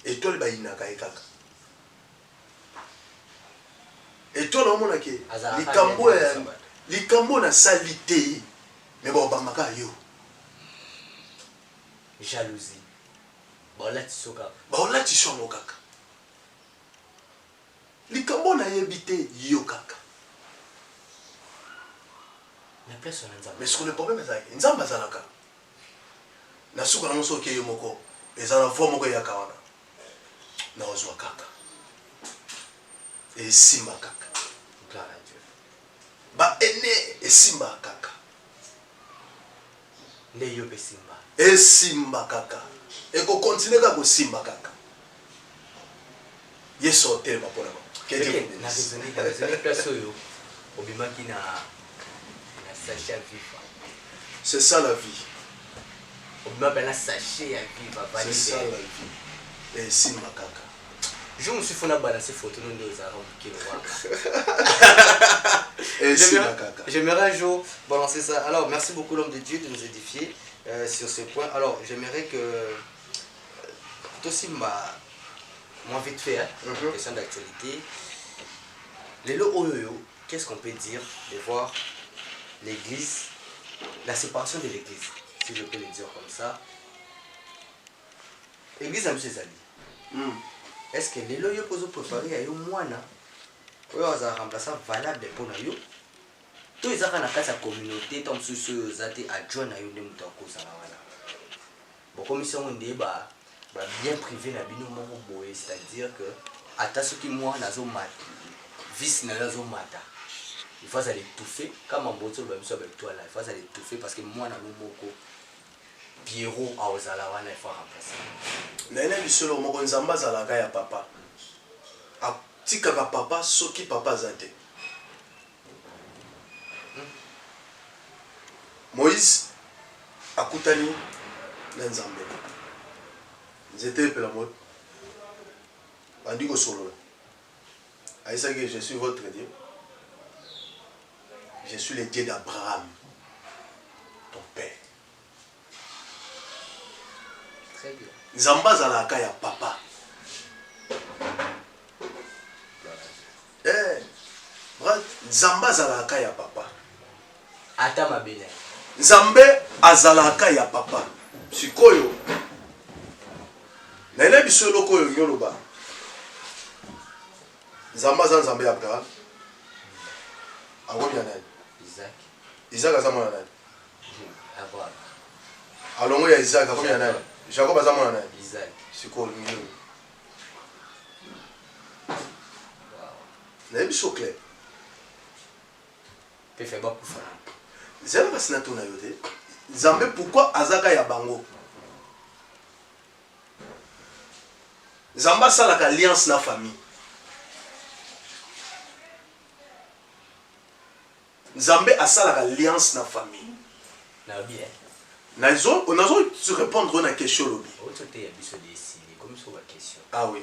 Étoile ba inaka ekaka. Étoile on mona ke likambo na salité mais bon ba maka yo. Jalousie. Ba la tisoka. Ba la tisongo kaka. Likambo na yebité yo kaka. Mais ce que le problème est nzamba zalaka. Na suka na moso ke yo moko ezana fo moko ya kawana na ozwa kaka e simba kaka gloire à Dieu ba ene e simba kaka nde yo pe simba e simba kaka e ko continuer ka ko simba kaka yeso telema pona ke na raisonner place yo obimaki na sachet vivre. C'est ça la vie. C'est ça la vie. Et si makaka. Je me suis fait balancer photo de nos J'aimerais un jour balancer ça. Alors, merci beaucoup l'homme de Dieu de nous édifier sur ce point. Alors, j'aimerais que aussi moi vite fait, hein, question d'actualité. Les lots qu'est-ce qu'on peut dire de voir l'église, la séparation de l'église, si je peux le dire comme ça. L'église a M. Zali. Est-ce que les lots peuvent préparer à eux moine ou à remplaçant valable pour nous? Tous les gens qui ont la communauté, tant que ceux qui ont adjoint à eux, ne sont pas bon, comme ils sont bien privés, c'est-à-dire que à ta ce qui moi n'a pas vice n'a pas mata. Il faut aller étouffer comme un boto même avec toi là. Il faut aller étouffer parce que moi n'a pas beaucoup Pierrot à Ozalawana il faut remplacer. Nene bisolo moko nzamba zalaka ya papa. A tika ka papa soki papa zate. Moïse akutani na nzambe. J'étais pour la mode. Bandigo solo. Aïssa que je suis votre Dieu. Je suis le Dieu d'Abraham, ton père. Très bien. Zamba zalaka ya papa. Zamba zalaka ya papa. Ata mabele. Nzambe azalaka ya papa. Sikoyo. Na ile bisolo koyo yoloba. Zamba za nzambe ya Abraham. Agobi nani? Isaac. Isaac azamona nani? Abraham. Alongo ya Isaac agobi nani? Jacob azamona nani? Isaac. Sikoyo ngilo. Na biso clair. Pe fait ba kufa. Zela basina tona yote. Nzambe pourquoi azaka ya bango? Nzamba salaka alliance na famille. Nzambe asalaka alliance na famille. Na bien. Nazo, on a se répondre à une question lobby. Comme sur la question. Ah oui.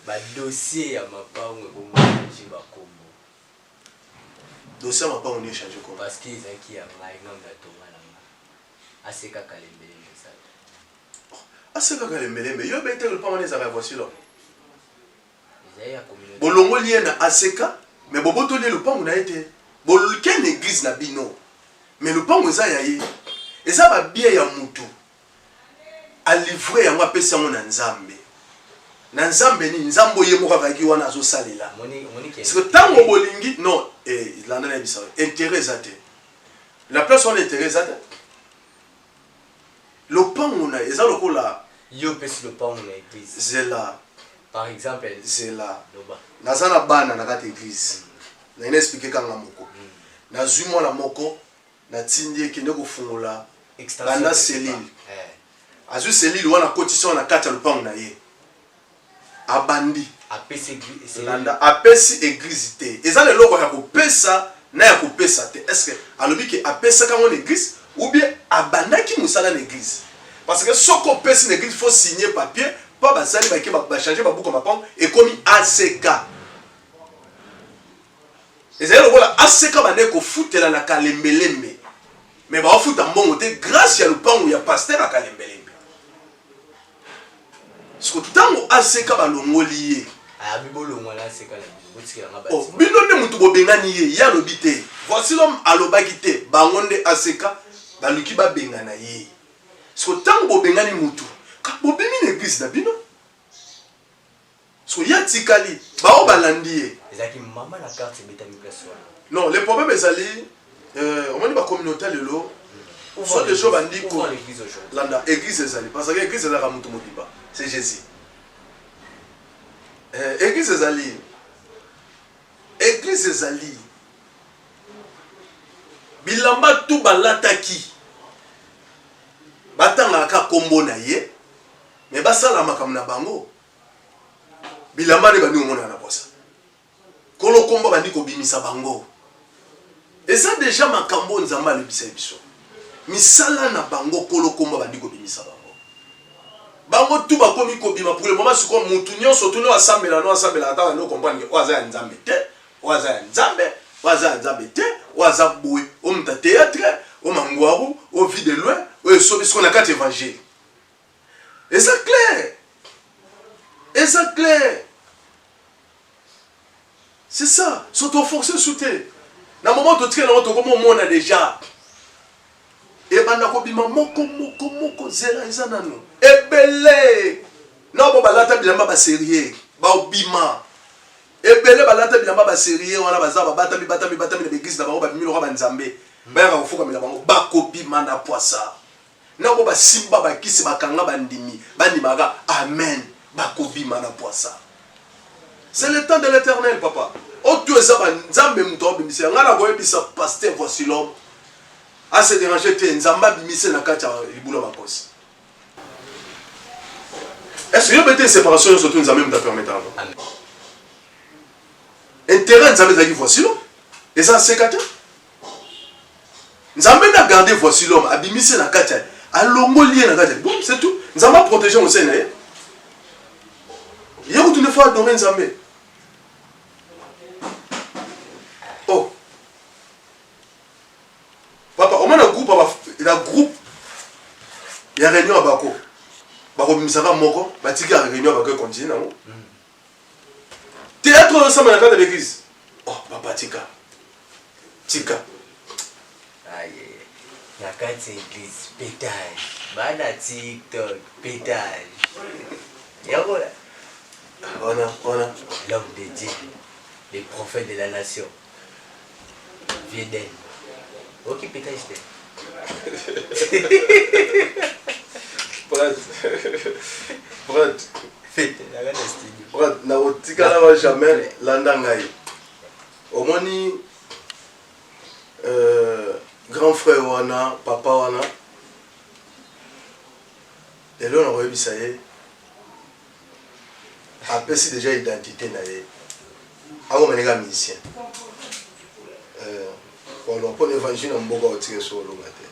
Ba dossier ya mapango ko maji ba kombo. Dossier ya mapango ni changer ko parce que ezaki ya ngai nganga to wana. Aseka kalembele ça. Aseka kalembele yo bete le pas maneza ka voici là. Ezaya communauté. Bolongo lié na aseka mais boboto lié le pango na été. Bolken église na bino. Mais le pango za ya ye. Eza ba bien ya mutu. A livrer yango apesa ngo na nzambe. Na nzambe ni nzambo ye moko avaki wana azo salela. Parce que tango bolingi non landa na bisa intérêt zate. La personne intérêt zate. Le pango na eza lokola yo pesi le pango na église. Zela. Par exemple, zela. Nazana bana na kati église. Na ina expliquer kanga moko. Na zui mwana moko natindi kende kofungola banda selile azwi selile wana kotisa wana kati ya lupango na ye abandi landa apesi église te eza leloko ya kopesa na ya kopesa te est-ce que alobi ke apesa kango na église ou bien abandaki musala na église parce que soko pesi na église faut signer papier pas basali ba ke ba changer ba buko mapango et comme ACK ezali lokola ACK bande kofutela na kalembelembe mais ba ofuta mbongo te grâce ya lupango ya pasteur a kalembelembe siko tango ACK balongoli ye bino nde mutu bobengani ye ya lobi te voici l'homme alobaki te bango nde ACK baluki babengana ye siko tango bobengani mutu ka bobemi na église na bino siko ya tikali bao balandi ye non le problème ezali omoni ba communauté lelo sont des choses bandi ko landa église ezali parce que église ezala mutu modiba c'est Jésus église ezali bilamba tout balataki batanga ka kombo na ye mais basala makambo na bango bilamba ne bandi omona na bosa kolo kombo bandi ko bimisa bango et ça déjà makambo nzamba le biso misala na bango kolo kombo bandi ko bimisa bango tout bakomi ko bima pour le moment ce qu'on mutu nyonso tout no asambela ata no comprendre que oza nzambe te oza nzambe te oza boui o mta théâtre o mangwaru o vie de loin o esobi ce qu'on a quatre évangile et ça clair c'est ça surtout forcer souté na moment de train na to comme on a déjà et banda ko bima moko zela ezana no ebele na bo balata bilamba ba sérieux ba obima ebele balata bilamba ba sérieux wana bazaba batami na église na bango ba bimilo ka banzambe ba ya kofuka mila bango ba ko bima na poisa na bo ba simba ba kisi bakanga bandimi bandimaka amen ba ko bima na poisa c'est le temps de l'Éternel papa o tu ezaba nzambe muto bimisa ngala ko ebisa pasteur voici l'homme à se déranger te nzamba bimise na kati ya libula bakosi est-ce que yo bete séparation surtout nzambe mta permettre intérêt nzambe zaki voici l'homme et ça c'est kata nzambe na garder voici l'homme abimise na kati alongoli na kati bon c'est tout nzamba protéger on sait na ye yeko tu ne faut adorer nzambe oh papa on a un groupe il y a réunion à Bako misaka moko batiki ya réunion bako continue nango théâtre ensemble na kati de l'église oh papa tika aye na kati église pétage bana TikTok pétage yako on a l'homme de Dieu les prophètes de la nation Vieden ok pétage Brad na otikala wa jamais landa ngai omoni grand frère wana papa wana lelo na koyebisa ye apesi déjà identité na ye akomeneka musicien on évangile en mboka otike so longa te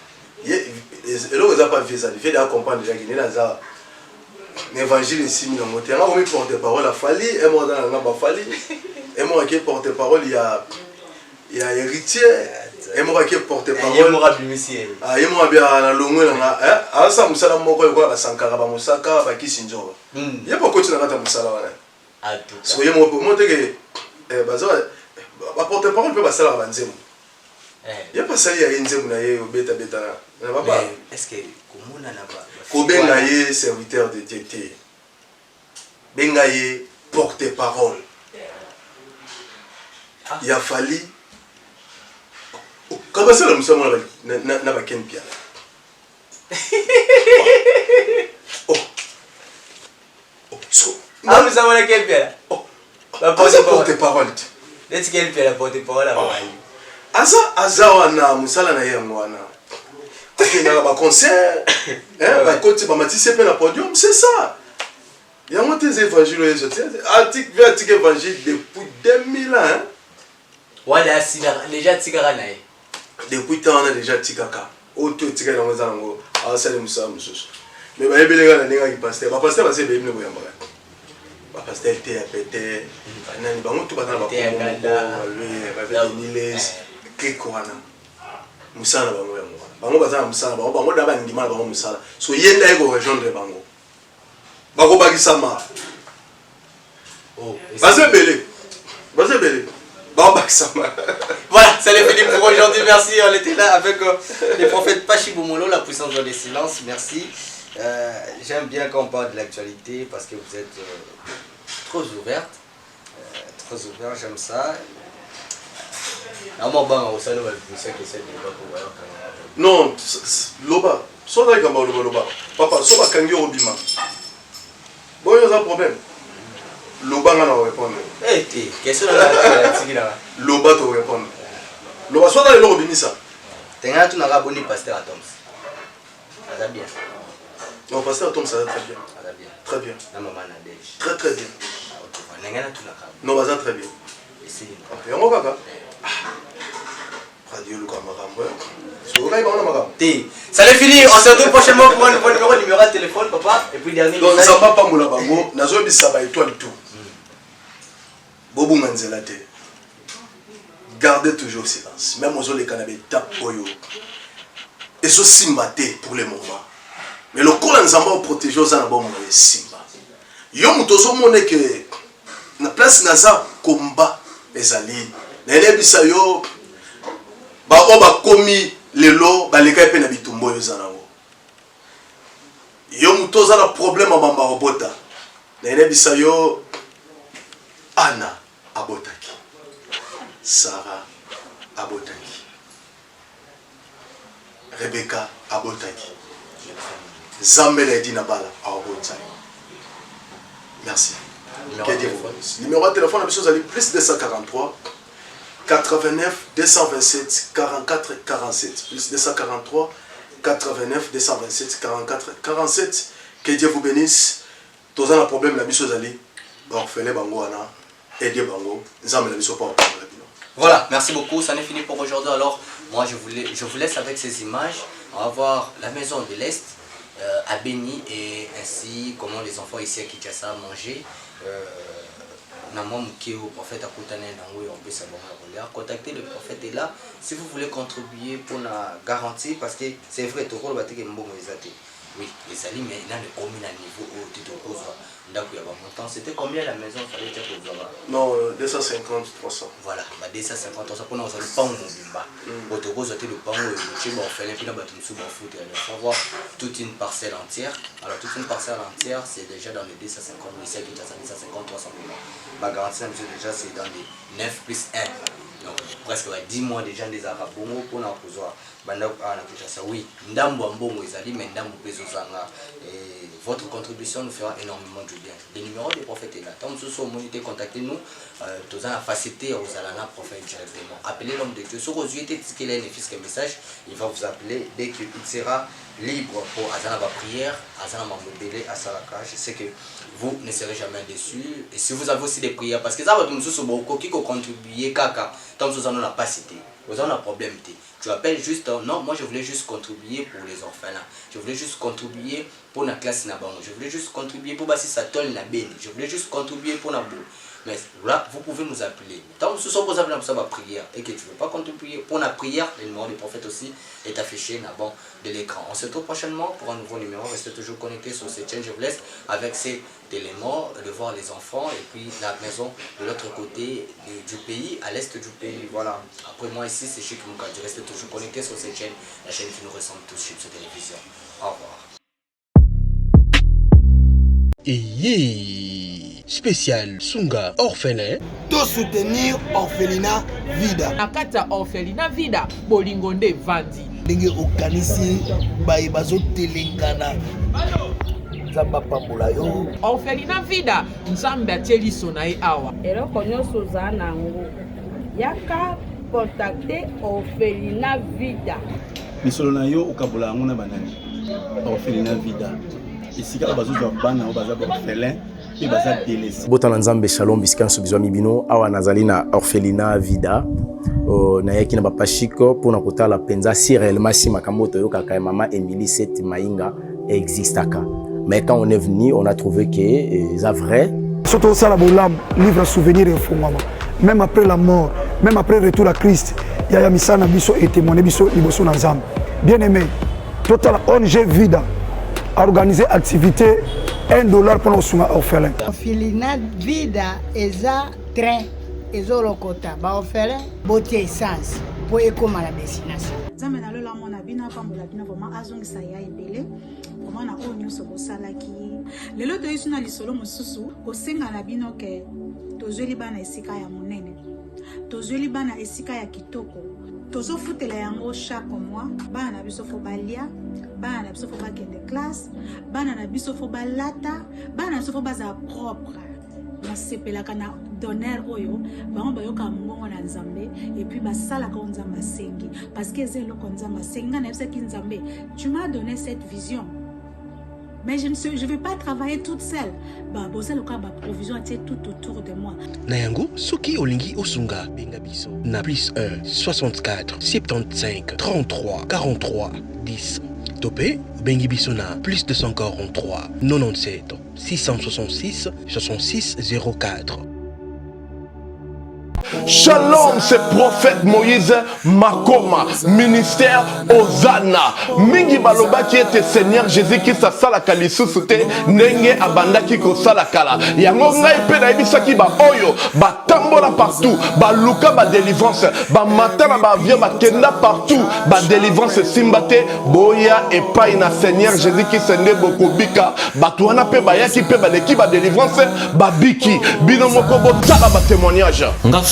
eloko eza pas vieux ça fait de comprendre déjà qu'il naza l'évangile ici mi nango te nga komi porte parole afali et moi dans nga ba fali et moi qui porte parole il y a héritier et moi qui porte parole et moi bimisier ah et moi bien na longo nga ah ça musala moko ko ba sankara ba musaka ba kisinjo il y a pas coach na kata musala wana ah tout so ye mo monte que baza ba porte parole peut ba sala ba nzemo il y a pas ça il y a nzemo na ye beta na papa est-ce que komona na ba kobenga ye serviteur de Dieu te benga ye porte-parole il a fallu kaba sala musama na ba ken pia so ah musama na ken pia ba porte-parole let's get pia la porte-parole aza wana musala na ye wana akendaka baconcert bakoti bamatisi mpe na podium, c'est ça. Yango te eza évangile oyo ezo te atika évangile depuis 2000 ans. Wala déjà tikaka na ye depuis temps wana déjà tikaka oyo to etikali yango eza nango asali mosala mosusu mais bayebeleka na ndenge aki paster bapaster base beyebi ne boyambaka bapaster te ya pete nani bango to baza na bakomobabenilese kliko wana mosala na bango yango wana bango baza na mosala bango da bandima na bango mosala so ye nda ye korejoindre bango bakobakisama baza ebele Voilà, c'est le fini pour aujourd'hui. Merci, on était là avec les prophètes Pachibumolo, la puissance dans les silences. Merci. J'aime bien quand on parle de l'actualité parce que vous êtes trop ouverte. J'aime ça. Non, Loba. Loba. Papa, so ba kangi obima. Bon, il y a un problème. Loba nga na répondre. Question la tigila. Loba to répondre. Loba soit dans le robinisa. Tenga tu n'auras boni pasteur à Toms. Ça va bien. Non, pasteur Toms ça va très bien. Ça va bien. Très bien. Na maman na dej. Très très bien. OK. Nenga tu n'auras. Non, ça va très bien. Ici. OK, on va kaka. Radio le camarade. Ça l'est fini, on se retrouve prochainement pour un nouveau numéro de téléphone, papa. Et puis dernier donc ça va pas moula bango, nazo bisaba étoile tout. Bobo manzela te. Gardez toujours silence. Même aux les canabé tap oyo. Et so simba te pour le moment. Mais le col nzamba au protéger aux anabon mo simba. Yo mutozo mone que na place naza combat ezali. Na nebisa yo ba oba komi lelo baleka pe na bitumbo yo zanango. Yo mutoza na problème a bamba robota. Na nebisa yo Anna abotaki. Sarah abotaki. Rebecca abotaki. Zambele Dina Bala abotaki. Merci. Numéro de téléphone à plus 243 89 227 44 47 plus 243 89 227 44 47. Que Dieu vous bénisse. Tous un problème la biso zali. Orphelin bango ana aider bango. Nzambe la biso pas. Voilà, merci beaucoup. Ça n'est fini pour aujourd'hui. Alors, moi je vous laisse avec ces images. On va voir la maison de l'Est à Béni et ainsi comment les enfants ici à Kinshasa mangeaient. Au prophète à Koutané, on peut savoir. Contactez le prophète et là, si vous voulez contribuer pour la garantie, parce que c'est vrai, tout le monde oui, les alliés, mais là, le combien à niveau où tu te poses. C'était combien la maison fallait dire pour voir? Non, 250, 300. Voilà, 250, 300 pour nous, on pas où on te pose le pain, tu vas faire puis il faut avoir toute une parcelle entière. Alors, toute une parcelle entière, c'est déjà dans les 250, 250, 300 pour moi. Ma garantie, déjà, c'est dans les 9 plus 1. Donc, presque 10 mois déjà des arabes pour nous pouvoir. Oui, votre contribution nous fera énormément de bien. Le numéro des prophètes est là. Tant que vous avez contactez-nous, tous en facilité aux alana prophète directement. Appelez l'homme de Dieu. Si vous avez été qu'il a un message, il va vous appeler dès qu'il sera libre pour Azana va prière, Azana va modéler à Salaka. Je sais que vous ne serez jamais déçus. Et si vous avez aussi des prières, parce que ça va nous soutenir qui contribuer caca, tant que vous en avez pas cité, vous avez un problème. Tu appelles juste, non, moi je voulais juste contribuer pour les orphelins. Je voulais juste contribuer pour la classe Nabango. Je voulais juste contribuer pour Bassi Satol Nabeni. Je voulais juste contribuer pour Nabou. Mais là, vous pouvez nous appeler. Tant que vous avez appelé pour prière et que tu ne veux pas contribuer pour la prière, le numéro du prophète aussi est affiché là-bas de l'écran. On se retrouve prochainement pour un nouveau numéro. Restez toujours connectés sur cette chaîne. Je vous laisse avec ces éléments de voir les enfants et puis la maison de l'autre côté du pays, à l'est du pays. Voilà. Après moi ici, c'est Chic Moukadji. Restez toujours connectés sur cette chaîne, la chaîne qui nous ressemble tous sur cette télévision. Au revoir. Spécial Sunga orphelin. De soutenir orphelinat Vida. Akata orphelinat Vida. Bolingonde Vandi. Ndenge okanisi bazo telengana. Nzamba pambola yo. Orphelinat Vida. Nzambe atieli sonae awa. Eloko nyonso za nango. Yaka contacter Orphelinat Vida. misolo na yo okabola yango na banani Orphelinat Vida esika bazozwa bana oyo baza baorphelin mpe baza délaissé. Botana nzambe shalom bisika nyonso bizwa mibino awa nazali na Orphelinat Vida nayaki na bapashiko mpona kotala mpenza si réellement si makambo toyokaka ya mama Émilie Seti Mainga existaka. Mais quand on est venu, on a trouvé que c'est vrai. Surtout ça, la livre souvenir et fondement. Même après la mort, même après le retour à Christ, il y a Misana Bisso et témoigné Bisso Liboso Nazam. Bien aimé, Total ONG Vida a organisé activité $1 pour nos orphelins. Orphelinat Vida eza train ezolokota ba orphelin botie essence pour ekoma la destination. Nzambe na lola mona bina pambola bina vraiment azongisa ya ebele. Vraiment na oyo nyonso bosalaki. Lelo toyesu na lisolo mosusu kosenga na bino ke tozweli bana esika ya monene. Tozweli bana esika ya kitoko. Tozofutela yango chaque mois. Bana na biso fo balia, bana na biso fo bakende classe, bana na biso fo balata, bana na biso fo baza propre. Nasepelaka na donner oyo bango bayoka mbongo na nzambe et puis basalaka nzambe asengi parce que c'est eloko nzambe asengi na yebisaki nzambe tu m'as donné cette vision mais je ne vais pas travailler toute seule ba bosaloka ba provision atie tout autour de moi na yango soki olingi osunga benga biso na plus 1 64 75 33 43 10 topé bengi biso na plus 243 97 666 66 04. Shalom, c'est prophète Moïse Makoma, ministère Ozana. Mingi baloba qui était Seigneur Jésus qui sa sala kalisusu te nenge abanda ki ko sala kala. Yango ngai pe na ebisa ki ba oyo ba tambola partout, ba luka ba délivrance, ba matana ba via ba kenda partout, ba délivrance simbate boya et pas na Seigneur Jésus qui sende bokobika. Ba tuana pe ba yaki pe ba leki ba délivrance ba biki bino moko bo tala ba témoignage.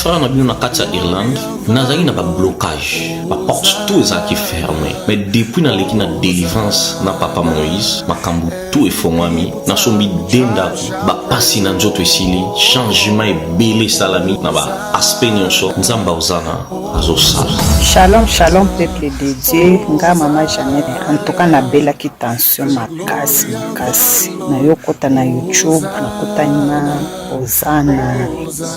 Frère na bino na kati ya Irlande nazali na blocage ba porte tout ezalaki fermé mais depuis naleki na délivrance na papa Moïse makambo tout efongwami nasombi dendaki bapasi na nzoto esili changement ebele esalami na baaspect nyonso nzambe ozana azosala. Shalom shalom peuple de Dieu nga mama Jeannette en tout cas nabelaki tension makasi nayokota na YouTube nakotani na Ozana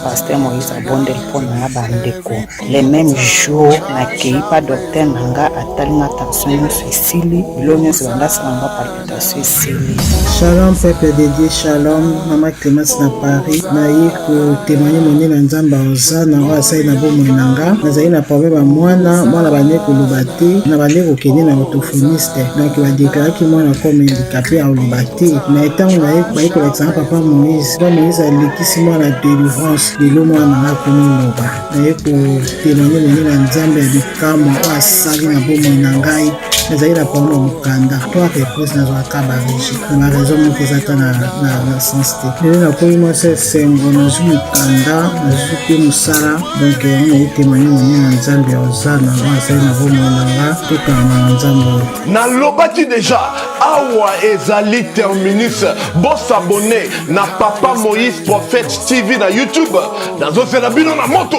pasteur Moïse abondeli mpo na bandeko le même jour nakei pa docteur nanga atalinga tension nyonso esili bilo nyonso bandasalanga palpitation esili. Shalom peuple de Dieu, shalom mama Clémence na Paris naye kotémoigner monene na nzambe Ozana oyo asali na bomoi nanga nazali na problème ya mwana bande koloba te na bande kokende na orthophoniste donc badéclaraki mwana comme handicapé ya koloba te na etango baye kolakisa papa Moïse alekisi mwana délivrance lelo mwana nanga komoloba naye kotémoigner monene na nzambe ya bikamwa oyo asali na bomoi na ngai nazali na problème ya mokanda to akeprese nazwaka barigi na baraison moko eza ta na sens te lelo nakomi mwasi esengo nazwi mokanda nazwi mpe mosala donc yango naye témoigner monene na nzambe ya Ozana asali na bomoi nanga tokanga na nzambe oyo nalobaki deja awa ezali terminus bosabone na papa Moïse Prophète TV na YouTube nazozela bino na moto.